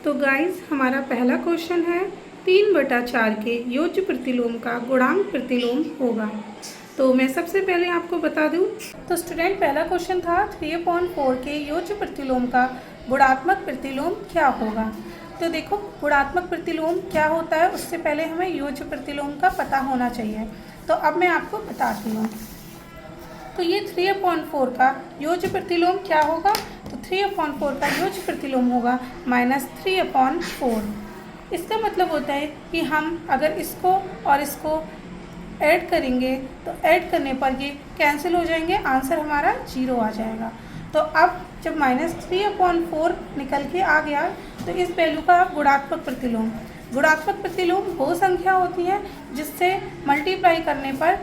तो गाइस हमारा पहला क्वेश्चन है 3/4 के योज्य प्रतिलोम का गुणांक प्रतिलोम होगा। तो मैं सबसे पहले आपको बता दूं, तो स्टूडेंट पहला क्वेश्चन था 3/4 के योज्य प्रतिलोम का गुणात्मक प्रतिलोम क्या होगा। तो देखो गुणात्मक प्रतिलोम क्या होता है उससे पहले हमें योज्य प्रतिलोम का पता होना चाहिए। तो अब मैं आपको बताती हूँ। तो ये 3/4 का योज्य प्रतिलोम क्या होगा। तो 3/4 का योज्य प्रतिलोम होगा -3/4। इसका मतलब होता है कि हम अगर इसको और इसको ऐड करेंगे तो ऐड करने पर ये कैंसिल हो जाएंगे, आंसर हमारा 0 आ जाएगा। तो अब जब -3/4 निकल के आ गया तो इस वैल्यू का गुणात्मक प्रतिलोम वो संख्या होती है जिससे मल्टीप्लाई करने पर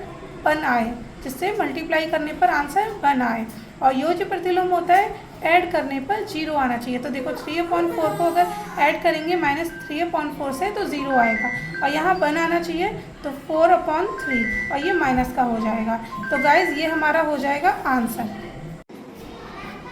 1 आए, जिससे मल्टीप्लाई करने पर आंसर 1 आए। और योज्य प्रतिलोम होता है ऐड करने पर 0 आना चाहिए। तो देखो 3/4 को अगर ऐड करेंगे -3/4 से तो 0 आएगा और यहाँ 1 आना चाहिए तो 4/3 और ये माइनस का हो जाएगा। तो गाइज ये हमारा हो जाएगा आंसर।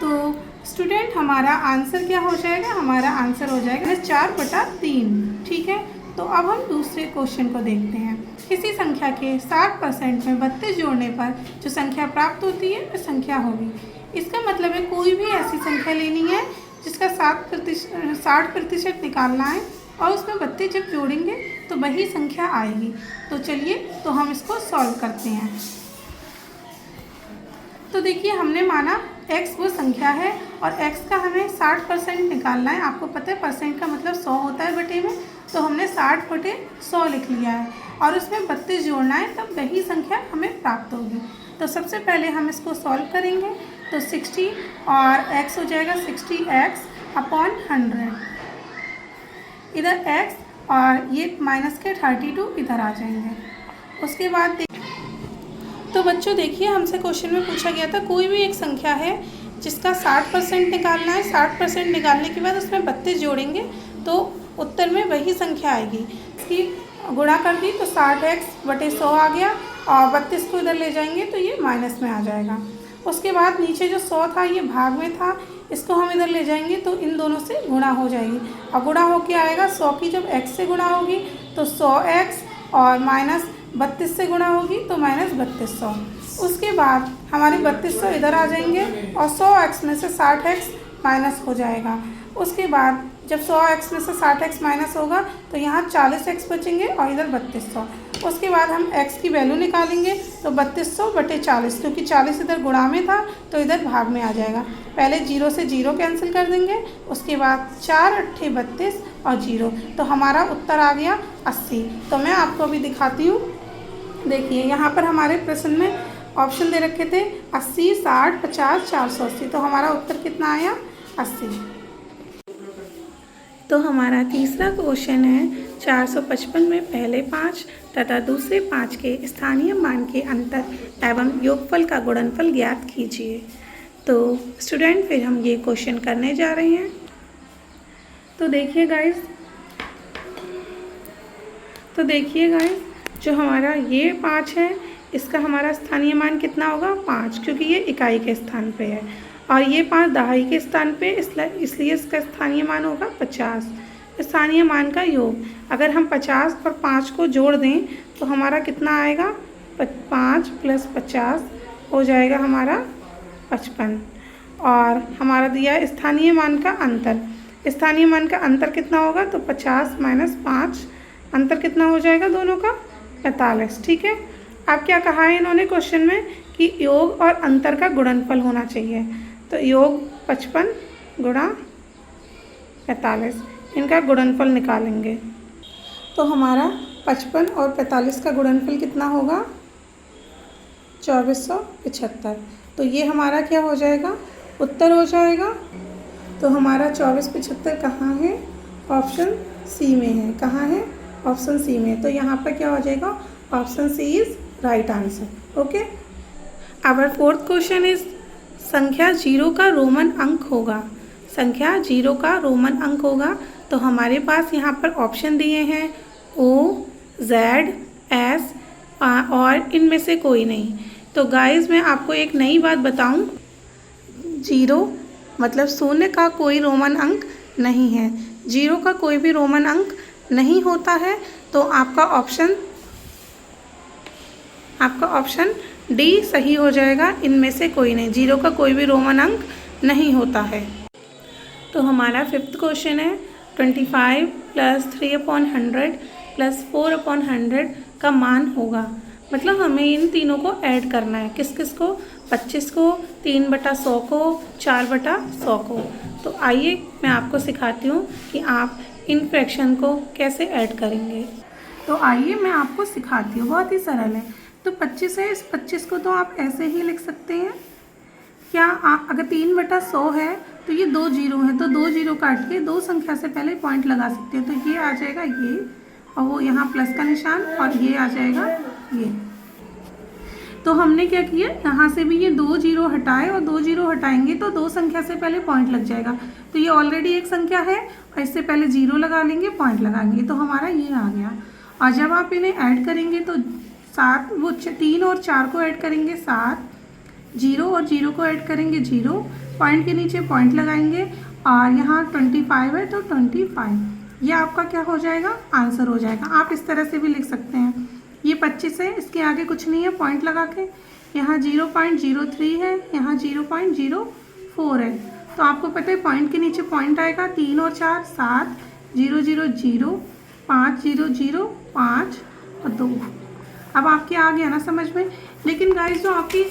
तो स्टूडेंट हमारा आंसर क्या हो जाएगा, हमारा आंसर हो जाएगा 4/3। ठीक है। तो अब हम दूसरे क्वेश्चन को देखते हैं। किसी संख्या के 60% में 32 जोड़ने पर जो संख्या प्राप्त होती है वह संख्या होगी। इसका मतलब है कोई भी ऐसी संख्या लेनी है जिसका 60% निकालना है और उसमें 32 जब जोड़ेंगे तो वही संख्या आएगी। तो चलिए तो हम इसको सॉल्व करते हैं। तो देखिए हमने माना x वो संख्या है और x का हमें 60% निकालना है। आपको पता है परसेंट का मतलब 100 होता है बटे में, तो हमने 60/100 लिख लिया है और उसमें 32 जोड़ना है, तब वही संख्या हमें प्राप्त होगी। तो सबसे पहले हम इसको सॉल्व करेंगे तो 60 और x हो जाएगा 60x/100। इधर x और ये माइनस के 32 इधर आ जाएंगे। उसके बाद तो बच्चों देखिए हमसे क्वेश्चन में पूछा गया था कोई भी एक संख्या है जिसका 60% निकालना है। 60% निकालने के बाद उसमें 32 जोड़ेंगे तो उत्तर में वही संख्या आएगी। इसकी गुणा कर दी तो 60x/100 आ गया और 32 को इधर ले जाएंगे तो ये माइनस में आ जाएगा। उसके बाद नीचे जो 100 था ये भाग में था, इसको हम इधर ले जाएंगे तो इन दोनों से गुणा हो जाएगी और गुणा होके आएगा 100 की जब x से गुणा होगी तो 100x और -32 से गुणा होगी तो -3200। उसके बाद हमारे 3200 इधर आ जाएंगे और 100x में से 60x माइनस हो जाएगा। उसके बाद जब 100x में से 60x माइनस होगा तो यहाँ 40x बचेंगे और इधर 3200। उसके बाद हम x की वैल्यू निकालेंगे तो 3200/40, क्योंकि 40 इधर गुणा में था तो इधर भाग में आ जाएगा। पहले 0 से 0 कैंसिल कर देंगे, उसके बाद 4×8 = 32 और 0, तो हमारा उत्तर आ गया 80। तो मैं आपको अभी दिखाती हूँ। देखिए यहाँ पर हमारे प्रश्न में ऑप्शन दे रखे थे 80, 60, 50, 480, तो हमारा उत्तर कितना आया 80। तो हमारा तीसरा क्वेश्चन है 455 में पहले 5 तथा दूसरे 5 के स्थानीय मान के अंतर एवं योगफल का गुणनफल ज्ञात कीजिए। तो स्टूडेंट फिर हम ये क्वेश्चन करने जा रहे हैं। तो देखिए गाइस जो हमारा ये 5 है इसका हमारा स्थानीय मान कितना होगा 5, क्योंकि ये इकाई के स्थान पे है और ये 5 दहाई के स्थान पे, इसलिए इसका स्थानीय मान होगा 50। स्थानीय मान का योग अगर हम 50 और 5 को जोड़ दें तो हमारा कितना आएगा 5 + 50 हो जाएगा हमारा 55। और हमारा दिया है स्थानीय मान का अंतर। स्थानीय मान का अंतर कितना होगा तो 50 - 5, अंतर कितना हो जाएगा दोनों का 45। ठीक है। अब क्या कहा है इन्होंने क्वेश्चन में कि योग और अंतर का गुणनफल होना चाहिए। तो योग 55 × 45, इनका गुणनफल निकालेंगे तो हमारा 55 और 45 का गुणनफल कितना होगा 2475। तो ये हमारा क्या हो जाएगा उत्तर हो जाएगा। तो हमारा 2475 कहाँ है, ऑप्शन सी में है। कहाँ है, ऑप्शन सी में। तो यहाँ पर क्या हो जाएगा option C is right answer. Okay. Our fourth question is संख्या 0 का रोमन अंक होगा। संख्या 0 का रोमन अंक होगा। तो हमारे पास यहाँ पर ऑप्शन दिए हैं O, Z, S और इनमें से कोई नहीं। तो गाइस मैं आपको एक नई बात बताऊं, 0 मतलब शून्य का कोई रोमन अंक नहीं है। जीरो का कोई भी रोमन अंक नहीं होता है, तो आपका ऑप्शन डी सही हो जाएगा। इनमें से कोई नहीं, जीरो का कोई भी रोमन अंक नहीं होता है। तो हमारा फिफ्थ क्वेश्चन है 25 + 3/100 + 4/100 का मान होगा। मतलब हमें इन तीनों को ऐड करना है। किस किस को? 25 को, 3/100 को, 4/100 को। तो आइए मैं आपको सिखाती हूँ कि आप इन फ्रैक्शन को कैसे ऐड करेंगे। तो आइए मैं आपको सिखाती हूँ, बहुत ही सरल है। तो 25 है, इस 25 को तो आप ऐसे ही लिख सकते हैं। क्या अगर 3/100 है तो ये 2 जीरो है, तो 2 जीरो काट के 2 संख्या से पहले पॉइंट लगा सकते हैं। तो ये आ जाएगा ये, और वो यहाँ प्लस का निशान, और ये आ जाएगा ये। तो हमने क्या किया, यहाँ से भी ये 2 जीरो हटाए, और 2 जीरो हटाएंगे तो 2 संख्या से पहले पॉइंट लग जाएगा। तो ये ऑलरेडी एक संख्या है, और इससे पहले जीरो लगा लेंगे, पॉइंट लगाएंगे, तो हमारा ये आ गया। और जब आप इन्हें ऐड करेंगे तो 7, वो 3 और 4 को ऐड करेंगे 7, जीरो और जीरो को ऐड करेंगे 0, पॉइंट के नीचे पॉइंट लगाएंगे, और यहाँ 25 है तो 25, ये आपका क्या हो जाएगा, आंसर हो जाएगा। आप इस तरह से भी लिख सकते हैं। ये 25 है, इसके आगे कुछ नहीं है, पॉइंट लगा के यहाँ 0.03 है, यहाँ 0.04 है। तो आपको पता है पॉइंट के नीचे पॉइंट आएगा, 3 और 4 7, 0 0 0, 5 0 0, 5 और 2। अब आपके आ गया ना समझ में। लेकिन गाइस जो आपकी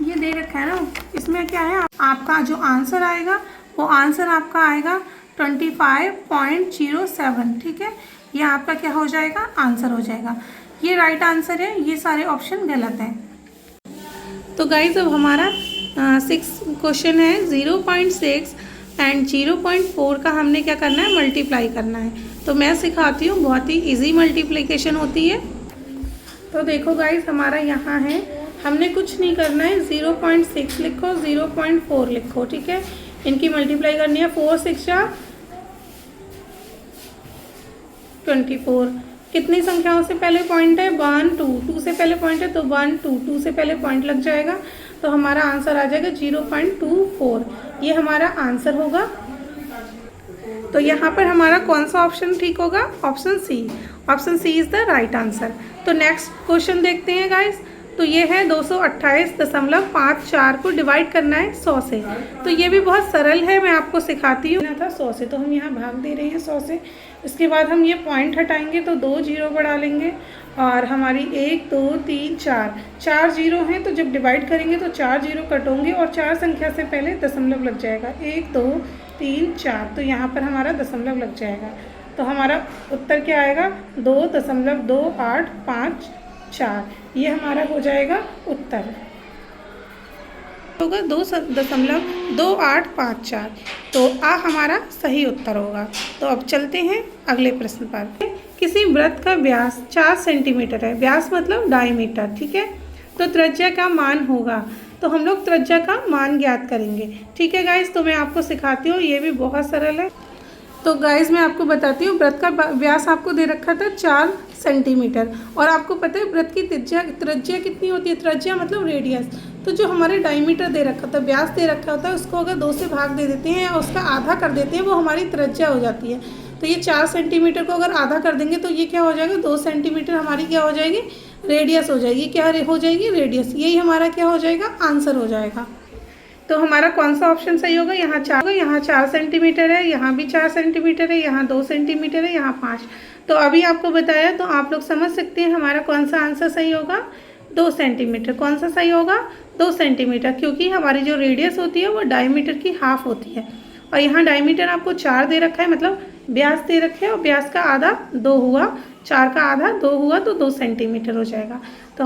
ये दे रखा है ना, इसमें क्या है, आपका जो आंसर आएगा वो आंसर आपका आएगा 25.07। ठीक है, ये आपका क्या हो जाएगा, आंसर हो जाएगा। ये राइट आंसर है, ये सारे ऑप्शन गलत हैं। तो गाइस अब हमारा 6 क्वेश्चन है 0.6 एंड 0.4 का हमने क्या करना है, मल्टीप्लाई करना है। तो मैं सिखाती हूँ, बहुत ही इजी मल्टीप्लिकेशन होती है। तो देखो गाइस हमारा यहाँ है, हमने कुछ नहीं करना है, 0.6 लिखो, 0.4 लिखो। ठीक है, इनकी मल्टीप्लाई करनी है। 4 6 24। कितनी संख्याओं से पहले पॉइंट है, 1 2, 2 से पहले पॉइंट है तो 1 2, 2 से पहले पॉइंट लग जाएगा, तो हमारा आंसर आ जाएगा 0.24। ये हमारा आंसर होगा। तो यहाँ पर हमारा कौन सा ऑप्शन ठीक होगा, option C. Option C is the right answer. तो नेक्स्ट क्वेश्चन देखते हैं गाइस। तो ये है 228.54 को डिवाइड करना है 100 से। तो ये भी बहुत सरल है, मैं आपको सिखाती हूँ। था 100 से, तो हम यहाँ भाग दे रहे हैं 100 से। इसके बाद हम ये पॉइंट हटाएंगे तो 2 जीरो बढ़ा लेंगे, और हमारी 1 2 3 4 जीरो हैं। तो जब डिवाइड करेंगे तो 4 जीरो कट होंगे, और 4 संख्या से पहले दशमलव लग जाएगा, 1 2 3 4। तो यहाँ पर हमारा दशमलव लग जाएगा। तो हमारा उत्तर क्या आएगा, 2.2854। ये हमारा हो जाएगा उत्तर, होगा 2.2854। तो हमारा सही उत्तर होगा। तो अब चलते हैं अगले प्रश्न पर। किसी वृत्त का व्यास 4 सेंटीमीटर है, व्यास मतलब डायमीटर। ठीक है, तो त्रिज्या का मान होगा। तो हम लोग त्रिज्या का मान ज्ञात करेंगे। ठीक है गाइस, तो मैं आपको सिखाती हूँ, ये भी बहुत सरल है। तो गाइस मैं आपको बताती हूँ, वृत्त का व्यास आपको दे रखा था 4 सेंटीमीटर, और आपको पता है वृत्त की त्रिज्या कितनी होती है, त्रिज्या मतलब रेडियस। तो जो हमारे डायमीटर दे रखा था, व्यास दे रखा होता है, उसको अगर 2 से भाग दे देते हैं या उसका आधा कर देते हैं, वो हमारी त्रिज्या हो जाती है। तो ये 4 सेंटीमीटर को अगर आधा कर देंगे तो ये क्या हो जाएगा, 2 सेंटीमीटर हमारी क्या हो जाएगी, रेडियस हो जाएगी। क्या हो जाएगी, रेडियस। यही हमारा क्या हो जाएगा, आंसर हो जाएगा। तो हमारा कौन सा ऑप्शन सही होगा, यहाँ 4 सेंटीमीटर है, यहाँ भी 4 सेंटीमीटर है, यहाँ 2 सेंटीमीटर है, यहाँ 5। तो अभी आपको बताया, तो आप लोग समझ सकते हैं हमारा कौन सा आंसर सही होगा, 2 सेंटीमीटर। कौन सा सही होगा, 2 सेंटीमीटर, क्योंकि हमारी जो रेडियस होती है वो डायमीटर की हाफ होती है। और यहाँ डायमीटर आपको 4 दे रखा है, मतलब व्यास दे रखे हैं, और व्यास का आधा 2 हुआ, 4 का आधा 2 हुआ, तो 2 सेंटीमीटर हो जाएगा। तो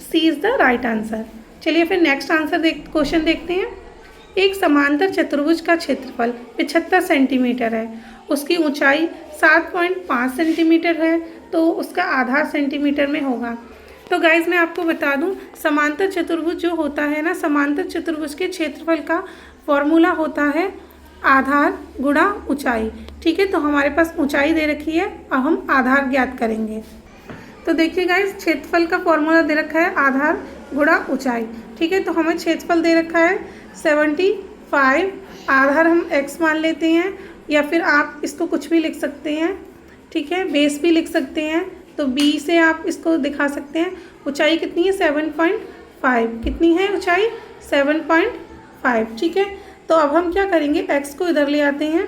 सी इज़ द राइट आंसर। चलिए फिर नेक्स्ट आंसर क्वेश्चन देखते हैं। एक समांतर चतुर्भुज का क्षेत्रफल 75 सेंटीमीटर है, उसकी ऊंचाई 7.5 सेंटीमीटर है, तो उसका आधार सेंटीमीटर में होगा। तो गाइज मैं आपको बता दूं, समांतर चतुर्भुज जो होता है ना, समांतर चतुर्भुज के क्षेत्रफल का फॉर्मूला होता है आधार गुणा ऊंचाई। ठीक है, तो हमारे पास ऊंचाई दे रखी है, अब हम आधार ज्ञात करेंगे। तो देखिए गाइज, क्षेत्रफल का फॉर्मूला दे रखा है आधार गुणा ऊंचाई। ठीक है, तो हमें क्षेत्रफल दे रखा है 75, आधार हम x मान लेते हैं, या फिर आप इसको कुछ भी लिख सकते हैं, ठीक है, बेस भी लिख सकते हैं। तो बी से आप इसको दिखा सकते हैं। ऊंचाई कितनी है 7.5, कितनी है ऊंचाई 7.5, ठीक है। तो अब हम क्या करेंगे, x को इधर ले आते हैं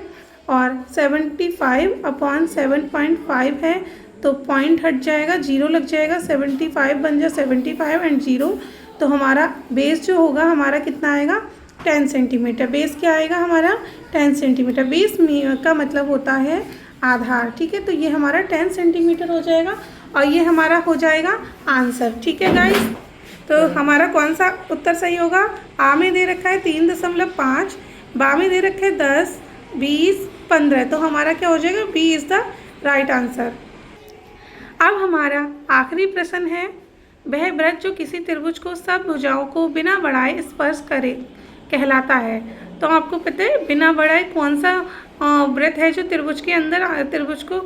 और 75/7.5 है तो पॉइंट हट जाएगा, 0 लग जाएगा, 75 बन जाए 75 एंड 0। तो हमारा बेस जो होगा हमारा कितना आएगा 10 सेंटीमीटर। बेस क्या आएगा हमारा 10 सेंटीमीटर। बेस का मतलब होता है आधार, ठीक है। तो ये हमारा 10 सेंटीमीटर हो जाएगा और ये हमारा हो जाएगा आंसर, ठीक है गाइस। तो हमारा कौन सा उत्तर सही होगा, आ में दे रखा है 3.5, बा में दे रखा है 10, 20, 15। तो हमारा क्या हो जाएगा, B is the right answer. अब हमारा आखिरी प्रश्न है, वह वृत्त जो किसी त्रिभुज को सब भुजाओं को बिना बढ़ाए स्पर्श करे कहलाता है। तो आपको पता है बिना बढ़ाए कौन सा वृत्त है जो त्रिभुज के अंदर त्रिभुज को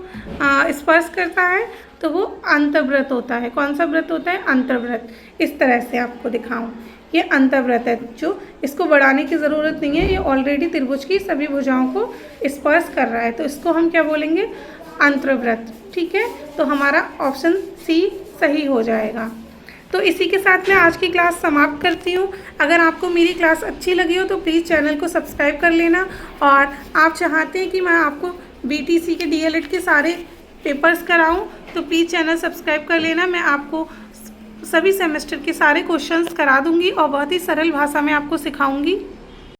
स्पर्श करता है, तो वो अंतर्वृत्त होता है। कौन सा वृत्त होता है, अंतर्वृत्त। इस तरह से आपको दिखाऊं, ये अंतर्वृत्त है जो इसको बढ़ाने की ज़रूरत नहीं है, ये ऑलरेडी त्रिभुज की सभी भुजाओं को स्पर्श कर रहा है, तो इसको हम क्या बोलेंगे, अंतर्वृत्त, ठीक है। तो हमारा ऑप्शन सी सही हो जाएगा। तो इसी के साथ मैं आज की क्लास समाप्त करती हूँ। अगर आपको मेरी क्लास अच्छी लगी हो तो प्लीज़ चैनल को सब्सक्राइब कर लेना, और आप चाहते हैं कि मैं आपको BTC के DLED के सारे पेपर्स कराऊं तो प्लीज़ चैनल सब्सक्राइब कर लेना। मैं आपको सभी सेमेस्टर के सारे क्वेश्चंस करा दूंगी और बहुत ही सरल भाषा में आपको सिखाऊंगी।